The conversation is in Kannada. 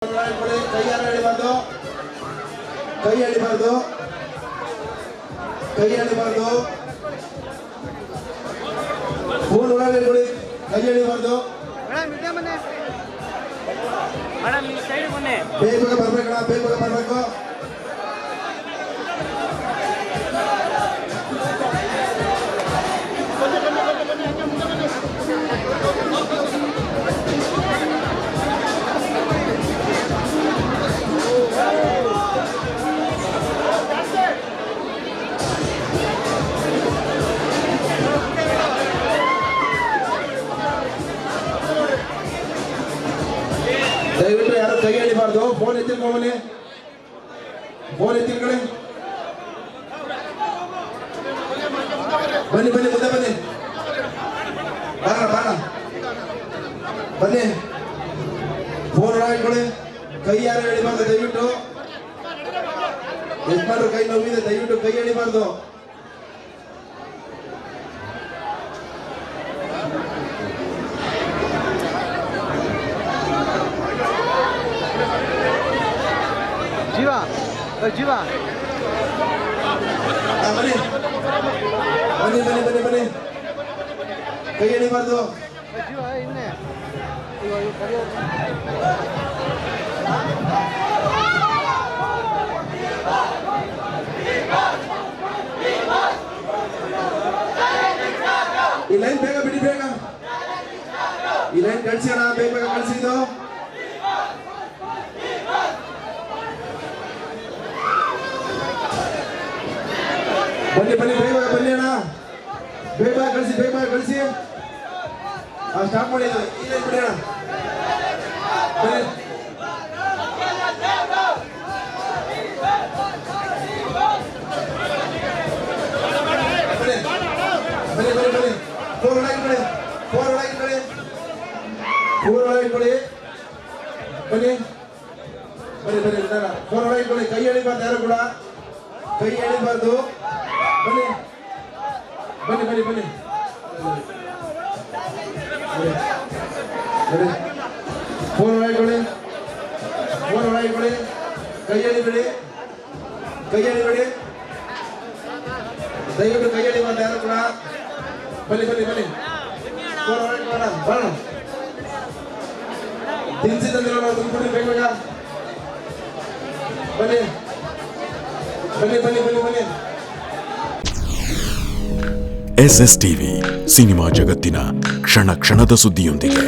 ಕೈ ಯಾರು ಎಳಿಬಾರ್ದು, ಕೈ ಎಳಿಬಾರ್ದು, ಕೈ ಎಳಿಬಾರ್ದು. ಫೋನ್ ಒಳಗೆ ಕೊಡಿ, ಕೈ ಎಳಿಬಾರ್ದು. ಬೇಗ ಬರ್ಬೇಕಣ್ಣ, ಬೇಗ ಬರ್ಬೇಕು. ದಯವಿಟ್ಟು ಯಾರು ಕೈ ಎಳಿಬಾರ್ದು. Phone ಎತ್ತಿರ್ಕೊಂಬನ್ನಿ, phone ಎತ್ತಿರ್ಕೊಳ್ಳಿ. ಬನ್ನಿ ಬನ್ನಿ, ಮುಂದೆ ಬನ್ನಿ, ಬಾರ ಬಾರ ಬನ್ನಿ. ಫೋನ್ ಇಟ್ಕೊಳ್ಳಿ. ಕೈ ಯಾರು ಎಳಿಬಾರ್ದು ದಯವಿಟ್ಟು. ಯಜಮಾನ್ರು ಕೈ ನೋವಿದೆ, ದಯವಿಟ್ಟು ಕೈ ಎಳಿಬಾರ್ದು. जीवा जीवा ಬನ್ನಿ ಬನ್ನಿ ಬನ್ನಿ ಬನ್ನಿ ಬನ್ನಿ, ಕೈ ಎಳಿಬಾರ್ದು. जीवा ಇನ್ನೇ ಈ ಲೈನ್ ಬೇಗ ಬಿಡಿ, ಬೇಗ ಈ ಲೈನ್ ಕಳಿಸಿ ಅಣ್ಣ, ಬೇಗ ಬೇಗ ಕಳಿಸಿದ್ದು. ಬನ್ನಿ ಬನ್ನಿ, ಬೇಗ ಬೇಗ ಬನ್ನಿ ಅಣ್ಣ, ಬೇಗ ಬೇಗ ಕಳಿಸಿ, ಬೇಗ ಬೇಗ ಕಳಿಸಿ. ಸ್ಟಾರ್ಟ್ ಮಾಡಿ, ಈ ಲೈನ್ ಬಿಡಿ ಅಣ್ಣ, ಬನ್ನಿ. ಬನ್ನಿ ಬನ್ನಿ ಬನ್ನಿ, ಫೋನ್ ಒಳಗೆ ಬಿಡಿ, ಫೋನ್ ಒಳಗೆ ಬಿಡಿ, ಫೋನ್ ಒಳಗೆ ಬಿಡಿ. ಬನ್ನಿ ಬನ್ನಿ ಬನ್ನಿ, ಫೋನ್ ಒಳಗೆ ಬಿಡಿ. ಕೈ ಎಳಿಬಾರ್ದು, ಯಾರು ಕೂಡ ಕೈ ಎಳಿಬಾರ್ದು. ಬನ್ನಿ ಬನ್ನಿ ಬನ್ನಿ ಬನ್ನಿ, ಫೋನ್ ಒಳಗೆ ಕೊಡಿ, ಫೋನ್ ಒಳಗೆ ಕೊಡಿ. ಕೈ ಎಳಿಬೇಡಿ, ಕೈ ಎಳಿಬೇಡಿ, ದಯವಿಟ್ಟು ಕೈ ಎಳಿಬಾರ್ದು ಯಾರು ಕೂಡ. ಬನ್ನಿ ಬನ್ನಿ ಬನ್ನಿ, ಫೋನ್ ಒಳಗೆ ಬರೋಣ ಬರೋಣ. ತಿನ್ಸಿ ತಂದಿರೋ ನಾವು ತುಂಬಿಕೊಡಿ, ಬೇಗ ಬೇಗ ಬನ್ನಿ ಬನ್ನಿ ಬನ್ನಿ ಬನ್ನಿ ಬನ್ನಿ. SS ಟಿವಿ ಸಿನಿಮಾ ಜಗತ್ತಿನ ಕ್ಷಣ ಕ್ಷಣದ ಸುದ್ದಿಯೊಂದಿಗೆ.